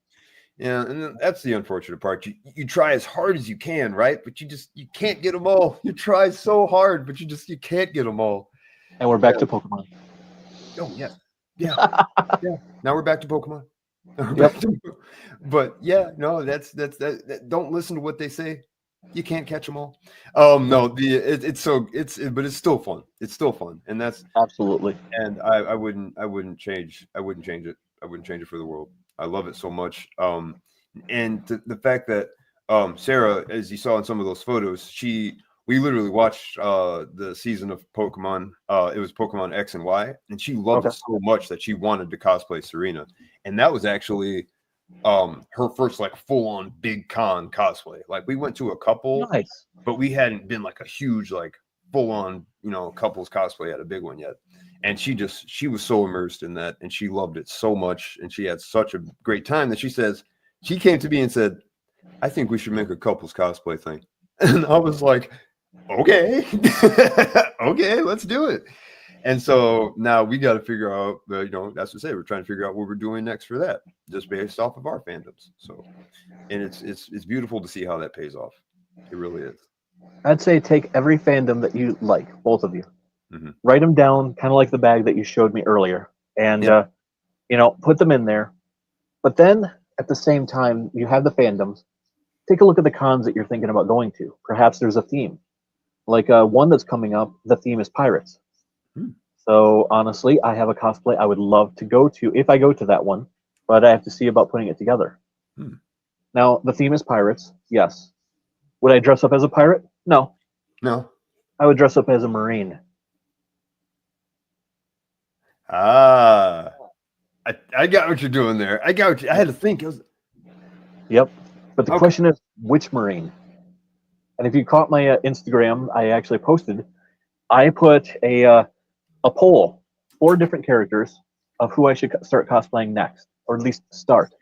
Yeah, and that's the unfortunate part. You try as hard as you can, right? But you can't get them all. You try so hard, but you can't get them all. And we're back to Pokemon. Oh yeah. Yeah. Now we're back to Pokemon. But yeah, no, that's that. Don't listen to what they say. You can't catch them all. No, but it's still fun. It's still fun, and that's absolutely. And I wouldn't change it. I wouldn't change it for the world. I love it so much. And the fact that Sarah, as you saw in some of those photos, we literally watched the season of Pokemon. It was Pokemon X and Y, and she loved it so much that she wanted to cosplay Serena. And that was actually her first like full-on big con cosplay. Like we went to a couple, but we hadn't been like a huge like full-on, you know, couples cosplay at a big one yet. And she was so immersed in that, and she loved it so much, and she had such a great time that she came to me and said, I think we should make a couples cosplay thing. And I was like, okay, okay, let's do it. And so now we got to figure out, you know, that's to say, we're trying to figure out what we're doing next for that, just based off of our fandoms. So, and it's beautiful to see how that pays off. It really is. I'd say take every fandom that you like, both of you, write them down, kind of like the bag that you showed me earlier, and you know, put them in there. But then at the same time, you have the fandoms. Take a look at the cons that you're thinking about going to. Perhaps there's a theme. Like one that's coming up, the theme is pirates. So honestly, I have a cosplay I would love to go to if I go to that one, but I have to see about putting it together. Now, the theme is pirates, yes. Would I dress up as a pirate? No. No. I would dress up as a Marine. I got what you're doing there. I had to think. Yep. But the question is, which Marine? And if you caught my Instagram, I actually posted, I put a poll, 4 different characters of who I should start cosplaying next, or at least start.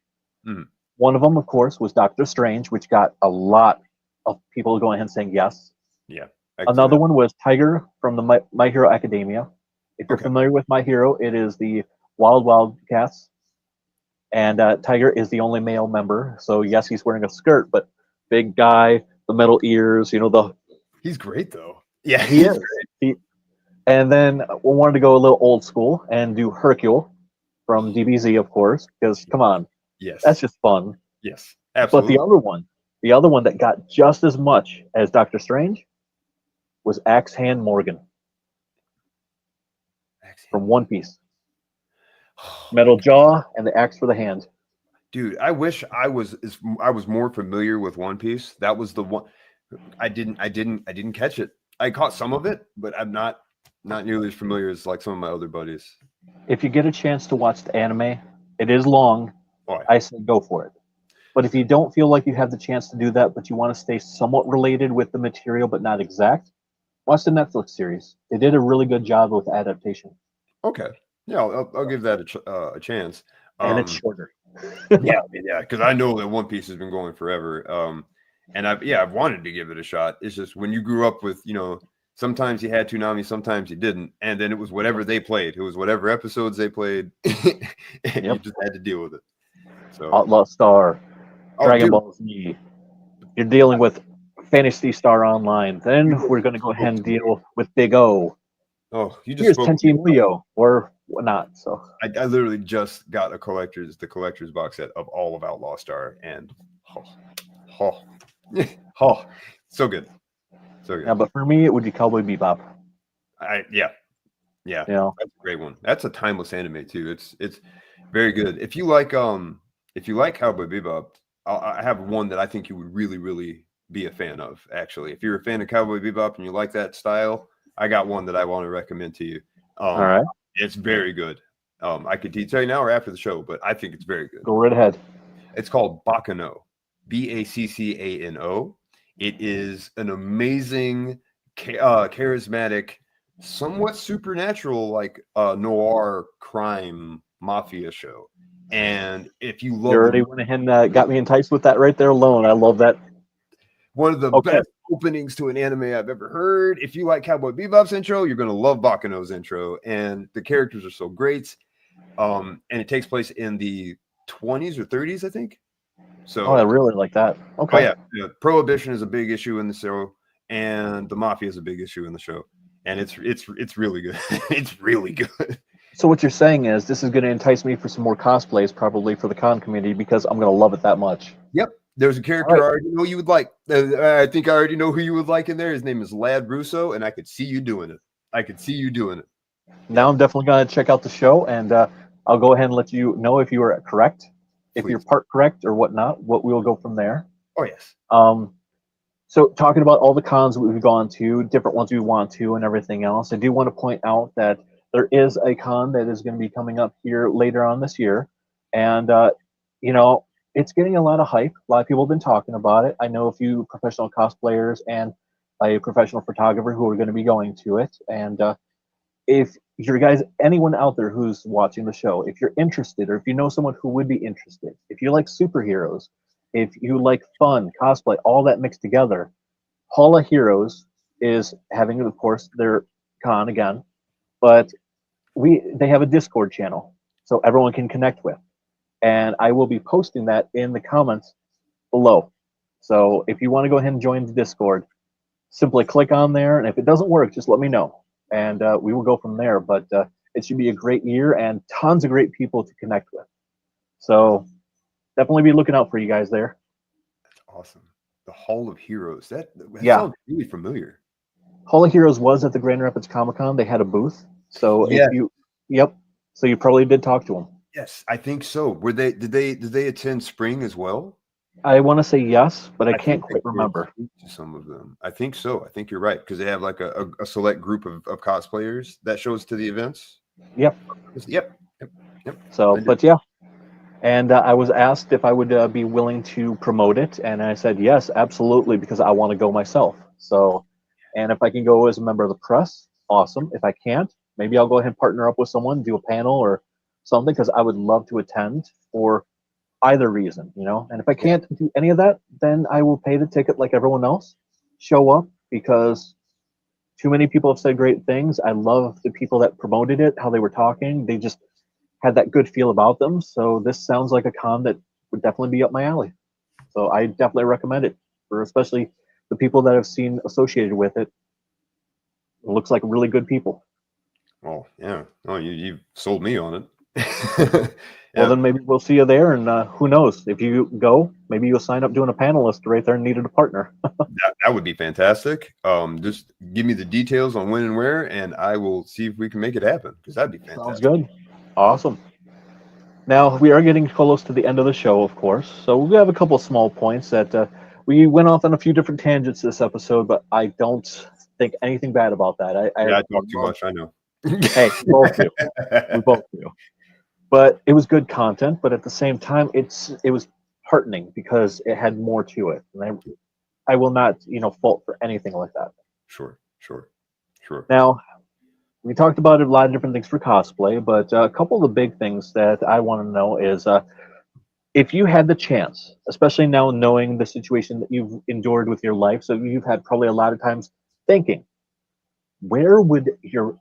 One of them, of course, was Doctor Strange, which got a lot of people going ahead and saying yes. Yeah. I can see Another that. one was Tiger from the My Hero Academia. If you're Okay. familiar with My Hero, it is the Wild Wild Cats, and Tiger is the only male member. So yes, he's wearing a skirt, but big guy, the metal ears. The He's great though. Yeah, he he's is. And then we wanted to go a little old school and do Hercule from DBZ, of course, because come on, that's yes. just fun. Yes. But Absolutely. the other one that got just as much as Doctor Strange was Axe Hand Morgan from One Piece. Oh my Metal God. jaw and the axe for the hand. Dude, I wish I was more familiar with One Piece. That was the one I didn't catch it. I caught some of it, but I'm not nearly as familiar as like some of my other buddies. If you get a chance to watch the anime, it is long. Why? I say go for it. But if you don't feel like you have the chance to do that, but you want to stay somewhat related with the material but not exact, watch the Netflix series. They did a really good job with adaptation, Okay. Yeah, I'll give that a chance. and it's Um, shorter. yeah, because I know that One Piece has been going forever. And I've wanted to give it a shot. It's just when you grew up with, sometimes you had Toonami, sometimes you didn't, and then it was whatever they played. It was whatever episodes they played, and you Yep. just had to deal with it. So, Outlaw Star, oh, Dragon dude, Ball Z. You're dealing with Fantasy Star Online. you Then just we're going to go ahead spoke and to me. deal with Big O. Oh, you just Here's spoke to me. Tenchi Muyo, or whatnot. So I literally just got the collector's box set of all of Outlaw Star, and oh, oh, so good, so yeah, good. but for me, it would be Cowboy Bebop. Yeah, You know, that's a great one. That's a timeless anime too. It's very good. If you like Cowboy Bebop, I have one that I think you would really really be a fan of. Actually, if you're a fan of Cowboy Bebop and you like that style, I got one that I want to recommend to you. all right, It's very good. I could tell you now or after the show, but I think it's very good. go right ahead. It's called Baccano, Baccano. It is an amazing, charismatic, somewhat supernatural, like noir crime mafia show. And if you You love already went ahead and got me enticed with that right there alone. I love that. one of the Okay, best openings to an anime I've ever heard. If you like Cowboy Bebop's intro, you're going to love Baccano's intro. And the characters are so great. And it takes place in the 20s or 30s, I think. oh, I So, really like that. oh Okay, yeah, prohibition is a big issue in the show, and the mafia is a big issue in the show, and it's really good. It's really good. so what you're saying is this is going to entice me for some more cosplays, probably for the con community, because I'm going to love it that much. Yep, there's a All character right, I already know you would like. I think I already know who you would like in there. His name is Lad Russo, and I could see you doing it. I could see you doing it. now Yep, I'm definitely going to check out the show, and I'll go ahead and let you know if you are correct, if you're please. part correct or whatnot. What we will go from there. Oh yes. Um, So talking about all the cons we've gone to, different ones we want to, and everything else, I do want to point out that there is a con that is going to be coming up here later on this year, and you know it's getting a lot of hype. A lot of people have been talking about it. I know a few professional cosplayers and a professional photographer who are going to be going to it. And if you guys, anyone out there who's watching the show, if you're interested, or if you know someone who would be interested, if you like superheroes, if you like fun cosplay, all that mixed together, Hall of Heroes is having, of course, their con again, but they have a Discord channel so everyone can connect with, and I will be posting that in the comments below. So if you want to go ahead and join the Discord, simply click on there, and if it doesn't work, just let me know, and we will go from there. But it should be a great year and tons of great people to connect with. So definitely be looking out for you guys there. That's awesome. The Hall of Heroes. That Yeah, sounds really familiar. Hall of Heroes was at the Grand Rapids Comic Con. They had a booth. So if Yeah. you, yep. So you probably did talk to them. Yes, I think so. Were they? Did they attend spring as well? I want to say yes, but I I can't think I quite did remember. speak to some of them. I think so. I think you're right because they have like a select group of cosplayers that shows to the events. Yep. Yep. So, I did. but yeah. And I was asked if I would be willing to promote it, and I said yes, absolutely, because I want to go myself. So, and if I can go as a member of the press, awesome. If I can't, maybe I'll go ahead and partner up with someone, do a panel or something, because I would love to attend for either reason, And if I Yeah. can't do any of that, then I will pay the ticket like everyone else, show up, because too many people have said great things. I love the people that promoted it, how they were talking. They just had that good feel about them. So this sounds like a con that would definitely be up my alley. So I definitely recommend it for especially the people that have seen associated with it. It looks like really good people. Oh yeah. Oh, you sold me on it. Well, Yeah, then maybe we'll see you there, and who knows? If you go, maybe you'll sign up doing a panelist right there and needed a partner. that would be fantastic. Just give me the details on when and where, and I will see if we can make it happen, because that'd be Sounds fantastic. good. Awesome. Now, we are getting close to the end of the show, of course, so we have a couple of small points that we went off on a few different tangents this episode, but I don't think anything bad about that. Yeah, I talk too much. I know. Hey, we both do. We both do. But it was good content, but at the same time, it was heartening because it had more to it. And I will not, fault for anything like that. Sure. Now, we talked about a lot of different things for cosplay, but a couple of the big things that I want to know is if you had the chance, especially now knowing the situation that you've endured with your life, so you've had probably a lot of times thinking, where would your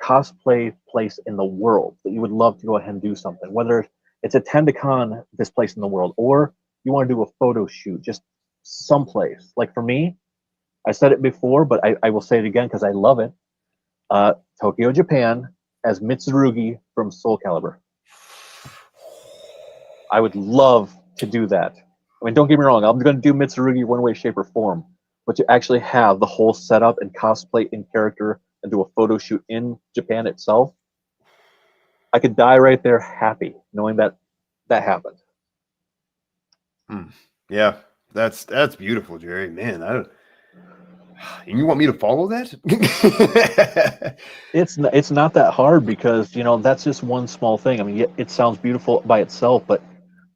cosplay place in the world that you would love to go ahead and do something, whether it's attend a con this place in the world, or you want to do a photo shoot just someplace. Like for me, I said it before, but I will say it again because I love it. Tokyo, Japan, as Mitsurugi from Soul Calibur. I would love to do that. I mean, don't get me wrong, I'm going to do Mitsurugi one way, shape, or form, but to actually have the whole setup and cosplay in character and do a photo shoot in Japan itself, I could die right there happy knowing that that happened. Yeah, that's beautiful, Jerry. Man, and you want me to follow that? It's not that hard because that's just one small thing. I mean, it sounds beautiful by itself, but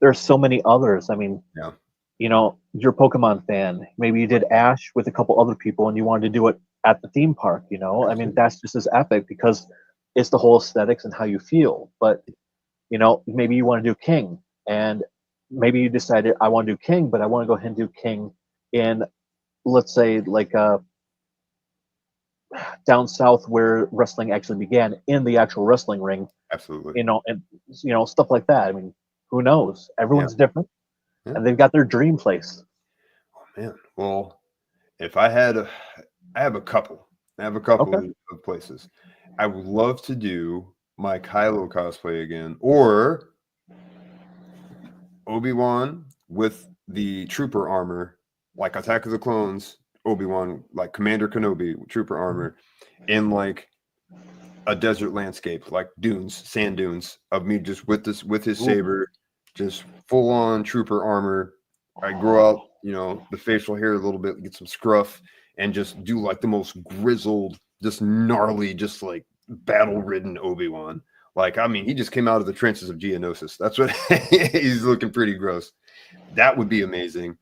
there's so many others. I mean, Yeah. You're a Pokemon fan. Maybe you did Ash with a couple other people and you wanted to do it at the theme park, I mean, that's just as epic because it's the whole aesthetics and how you feel. But, maybe you want to do King, and maybe you decided I want to do King, but I want to go ahead and do King in, let's say, like down south where wrestling actually began in the actual wrestling ring, Absolutely. and stuff like that. I mean, who knows? Everyone's different, Yeah. and they've got their dream place. Oh man. Well, if I have a couple. I have a couple Okay. of places. I would love to do my Kylo cosplay again, or Obi-Wan with the trooper armor, like Attack of the Clones, Obi-Wan, like Commander Kenobi with trooper armor, in like a desert landscape, like dunes, sand dunes, of me just with his saber, just full on trooper armor. I grow out, the facial hair a little bit, get some scruff, and just do like the most grizzled, just gnarly, just like battle-ridden Obi-Wan. Like, I mean, he just came out of the trenches of Geonosis. That's what he's looking pretty gross. That would be amazing.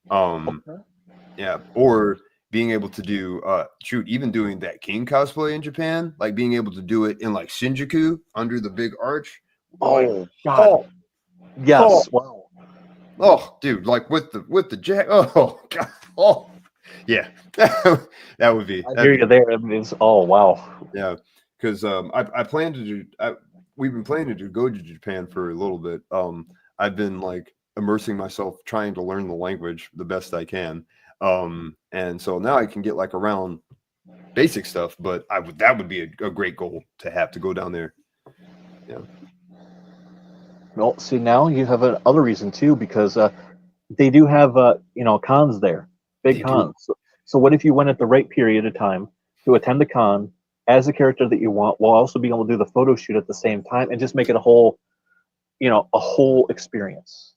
Yeah. Or being able to do even doing that King cosplay in Japan, like being able to do it in like Shinjuku under the big arch. Oh God. Yes. Wow. Oh, dude, like with the jack. Oh God. Oh yeah. That would be. I hear you there. I mean, oh wow. Yeah, because I plan to do. We've been planning to go to Japan for a little bit. I've been like immersing myself, trying to learn the language the best I can. And so now I can get like around basic stuff. But that would be a great goal to go down there. Yeah. Well, see, now you have another reason too, because they do have cons there, big They do. cons. So what if you went at the right period of time to attend the con as the character that you want, while also being able to do the photo shoot at the same time, and just make it a whole experience.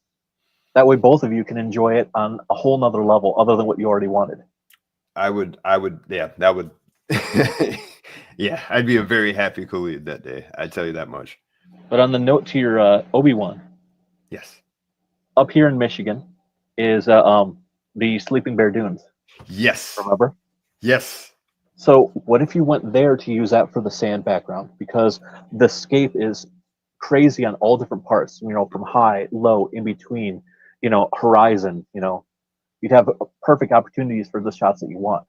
That way, both of you can enjoy it on a whole nother level, other than what you already wanted. I would, yeah, that would, yeah, I'd be a very happy Khalid that day. I'd tell you that much. But on the note to your Obi-Wan, Yes. up here in Michigan is the Sleeping Bear Dunes. Yes. Remember? Yes. So what if you went there to use that for the sand background? Because the scape is crazy on all different parts, from high, low, in between, horizon, you'd have perfect opportunities for the shots that you want.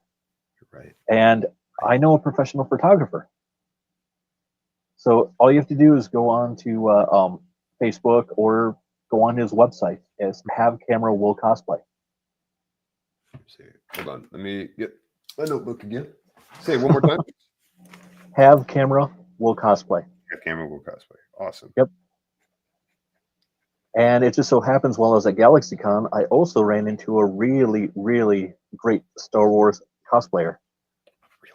Right. And I know a professional photographer. So all you have to do is go on to Facebook or go on his website. It's Have Camera Will Cosplay. Let's see. Hold on. Let me get my notebook again. Say it one more time. Have Camera Will Cosplay. Have Camera Will Cosplay. Awesome. Yep. And it just so happens, while I was at GalaxyCon, I also ran into a really, really great Star Wars cosplayer.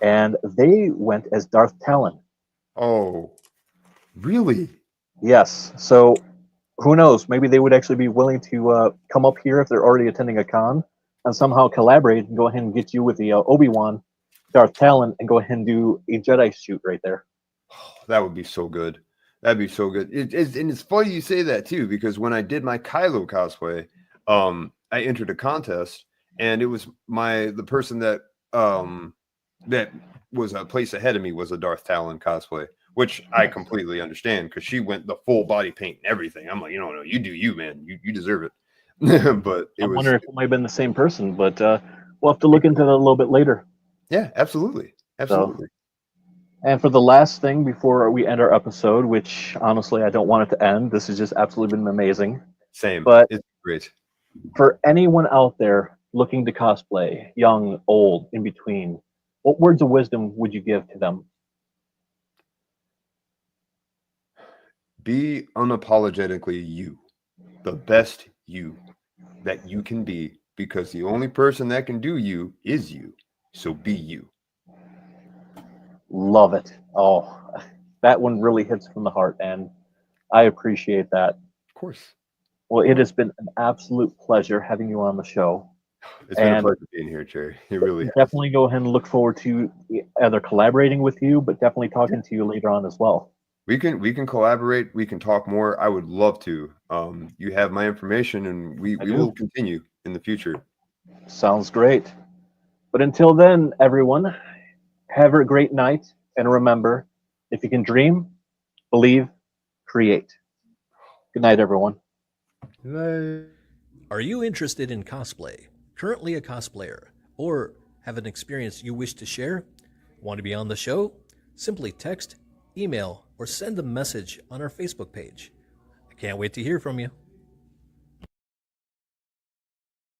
And they went as Darth Talon. Oh, really? Yes. So who knows? Maybe they would actually be willing to come up here if they're already attending a con and somehow collaborate and go ahead and get you with the Obi-Wan Darth Talon and go ahead and do a Jedi shoot right there. Oh, that would be so good. That'd be so good. And it's funny you say that too, because when I did my Kylo cosplay, I entered a contest, and it was the person that that was a place ahead of me was a Darth Talon cosplay, which I completely understand because she went the full body paint and everything. I'm like, no, you do you, man. You deserve it. But I wonder if it might have been the same person, but we'll have to look into that a little bit later. Yeah, absolutely. Absolutely. And for the last thing before we end our episode, which honestly I don't want it to end, this has just absolutely been amazing. Same. But it's great. For anyone out there looking to cosplay, young, old, in between, what words of wisdom would you give to them? Be unapologetically you, the best you that you can be, because the only person that can do you is you. So be you. Love it. Oh, that one really hits from the heart, and I appreciate that. Of course. Well, it has been an absolute pleasure having you on the show. It's been a pleasure being here, Jerry. It really has. Definitely go ahead and look forward to either collaborating with you, but definitely talking to you later on as well. We can collaborate. We can talk more. I would love to. You have my information, and we will continue in the future. Sounds great. But until then, everyone, have a great night. And remember, if you can dream, believe, create. Good night, everyone. Bye. Are you interested in cosplay, currently a cosplayer, or have an experience you wish to share? Want to be on the show? Simply text, email, or send a message on our Facebook page. I can't wait to hear from you.